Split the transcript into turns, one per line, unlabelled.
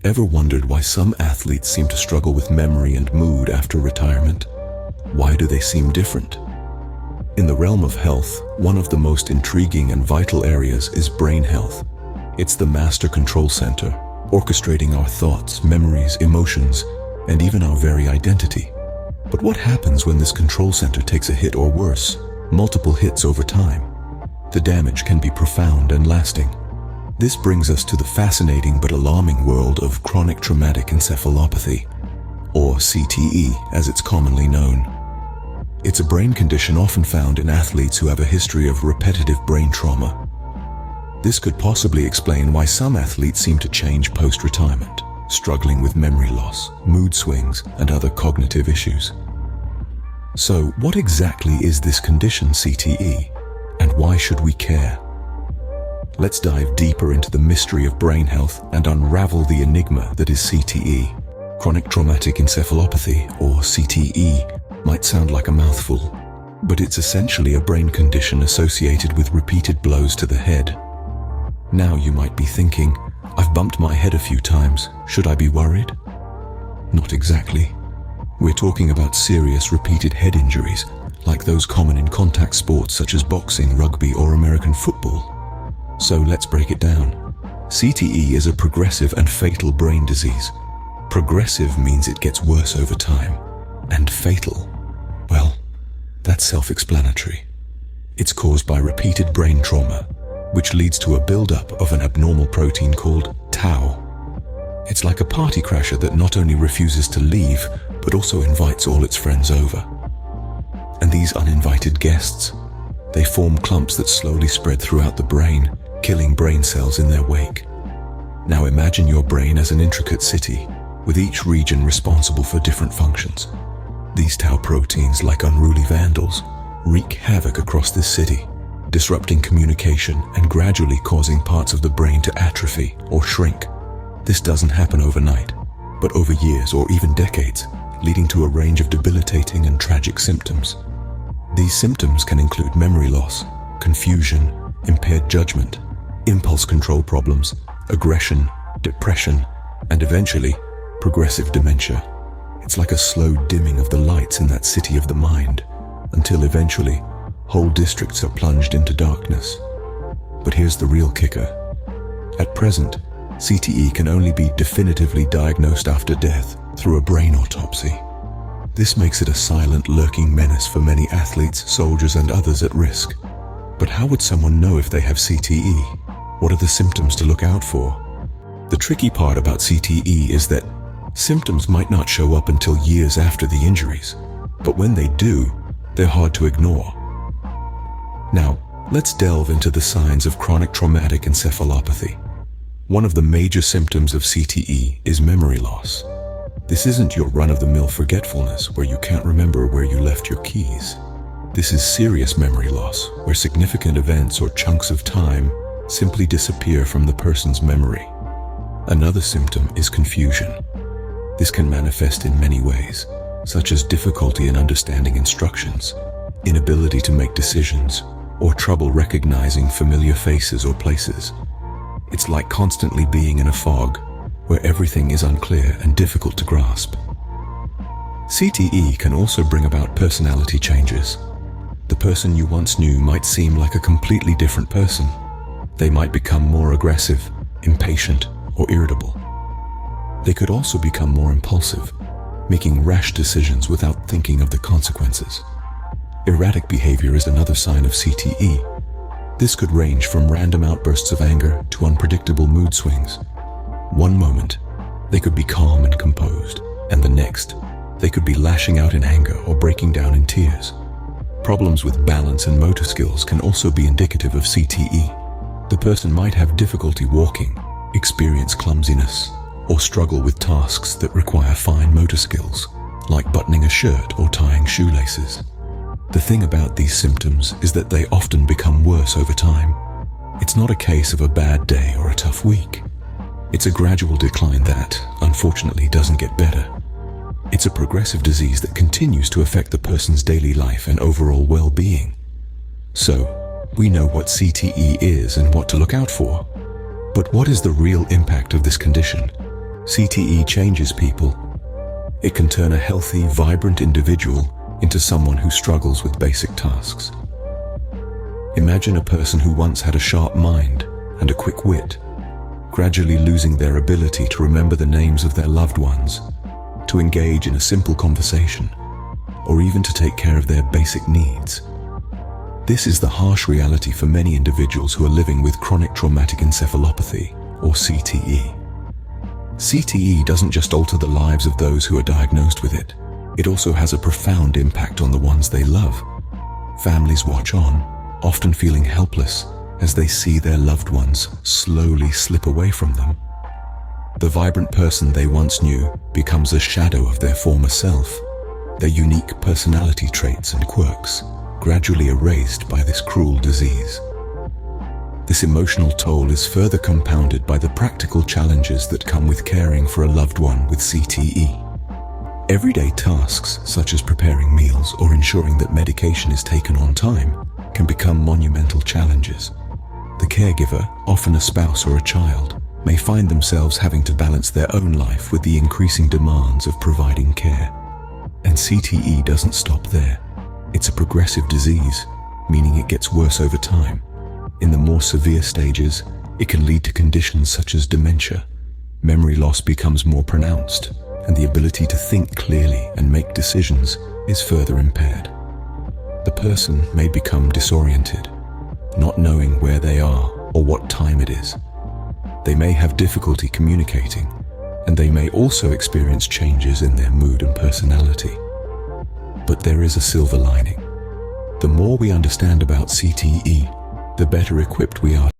Ever wondered why some athletes seem to struggle with memory and mood after retirement? Why do they seem different? In the realm of health, one of the most intriguing and vital areas is brain health. It's the master control center, orchestrating our thoughts, memories, emotions, and even our very identity. But what happens when this control center takes a hit, or worse, multiple hits over time? The damage can be profound and lasting. This brings us to the fascinating but alarming world of chronic traumatic encephalopathy, or CTE as it's commonly known. It's a brain condition often found in athletes who have a history of repetitive brain trauma. This could possibly explain why some athletes seem to change post-retirement, struggling with memory loss, mood swings, and other cognitive issues. So, what exactly is this condition, CTE, and why should we care? Let's dive deeper into the mystery of brain health and unravel the enigma that is CTE. Chronic Traumatic Encephalopathy, or CTE, might sound like a mouthful, but it's essentially a brain condition associated with repeated blows to the head. Now you might be thinking, I've bumped my head a few times, should I be worried? Not exactly. We're talking about serious repeated head injuries, like those common in contact sports such as boxing, rugby, or American football. So let's break it down. CTE is a progressive and fatal brain disease. Progressive means it gets worse over time. And fatal, well, that's self-explanatory. It's caused by repeated brain trauma, which leads to a buildup of an abnormal protein called tau. It's like a party crasher that not only refuses to leave, but also invites all its friends over. And these uninvited guests, they form clumps that slowly spread throughout the brain, killing brain cells in their wake. Now imagine your brain as an intricate city, with each region responsible for different functions. These tau proteins, like unruly vandals, wreak havoc across this city, disrupting communication and gradually causing parts of the brain to atrophy or shrink. This doesn't happen overnight, but over years or even decades, leading to a range of debilitating and tragic symptoms. These symptoms can include memory loss, confusion, impaired judgment, impulse control problems, aggression, depression, and eventually, progressive dementia. It's like a slow dimming of the lights in that city of the mind, until eventually, whole districts are plunged into darkness. But here's the real kicker. At present, CTE can only be definitively diagnosed after death through a brain autopsy. This makes it a silent, lurking menace for many athletes, soldiers, and others at risk. But how would someone know if they have CTE? What are the symptoms to look out for? The tricky part about CTE is that symptoms might not show up until years after the injuries, but when they do, they're hard to ignore. Now, let's delve into the signs of chronic traumatic encephalopathy. One of the major symptoms of CTE is memory loss. This isn't your run-of-the-mill forgetfulness where you can't remember where you left your keys. This is serious memory loss, where significant events or chunks of time simply disappear from the person's memory. Another symptom is confusion. This can manifest in many ways, such as difficulty in understanding instructions, inability to make decisions, or trouble recognizing familiar faces or places. It's like constantly being in a fog, where everything is unclear and difficult to grasp. CTE can also bring about personality changes. The person you once knew might seem like a completely different person. They might become more aggressive, impatient, or irritable. They could also become more impulsive, making rash decisions without thinking of the consequences. Erratic behavior is another sign of CTE. This could range from random outbursts of anger to unpredictable mood swings. One moment, they could be calm and composed, and the next, they could be lashing out in anger or breaking down in tears. Problems with balance and motor skills can also be indicative of CTE. The person might have difficulty walking, experience clumsiness, or struggle with tasks that require fine motor skills, like buttoning a shirt or tying shoelaces. The thing about these symptoms is that they often become worse over time. It's not a case of a bad day or a tough week. It's a gradual decline that, unfortunately, doesn't get better. It's a progressive disease that continues to affect the person's daily life and overall well-being. So, we know what CTE is and what to look out for. But what is the real impact of this condition? CTE changes people. It can turn a healthy, vibrant individual into someone who struggles with basic tasks. Imagine a person who once had a sharp mind and a quick wit, gradually losing their ability to remember the names of their loved ones, to engage in a simple conversation, or even to take care of their basic needs. This is the harsh reality for many individuals who are living with chronic traumatic encephalopathy, or CTE. CTE doesn't just alter the lives of those who are diagnosed with it, it also has a profound impact on the ones they love. Families watch on, often feeling helpless as they see their loved ones slowly slip away from them. The vibrant person they once knew becomes a shadow of their former self, their unique personality traits and quirks gradually erased by this cruel disease. This emotional toll is further compounded by the practical challenges that come with caring for a loved one with CTE. Everyday tasks, such as preparing meals or ensuring that medication is taken on time, can become monumental challenges. The caregiver, often a spouse or a child, may find themselves having to balance their own life with the increasing demands of providing care. And CTE doesn't stop there. It's a progressive disease, meaning it gets worse over time. In the more severe stages, it can lead to conditions such as dementia. Memory loss becomes more pronounced, and the ability to think clearly and make decisions is further impaired. The person may become disoriented, not knowing where they are or what time it is. They may have difficulty communicating, and they may also experience changes in their mood and personality. But there is a silver lining. The more we understand about CTE, the better equipped we are.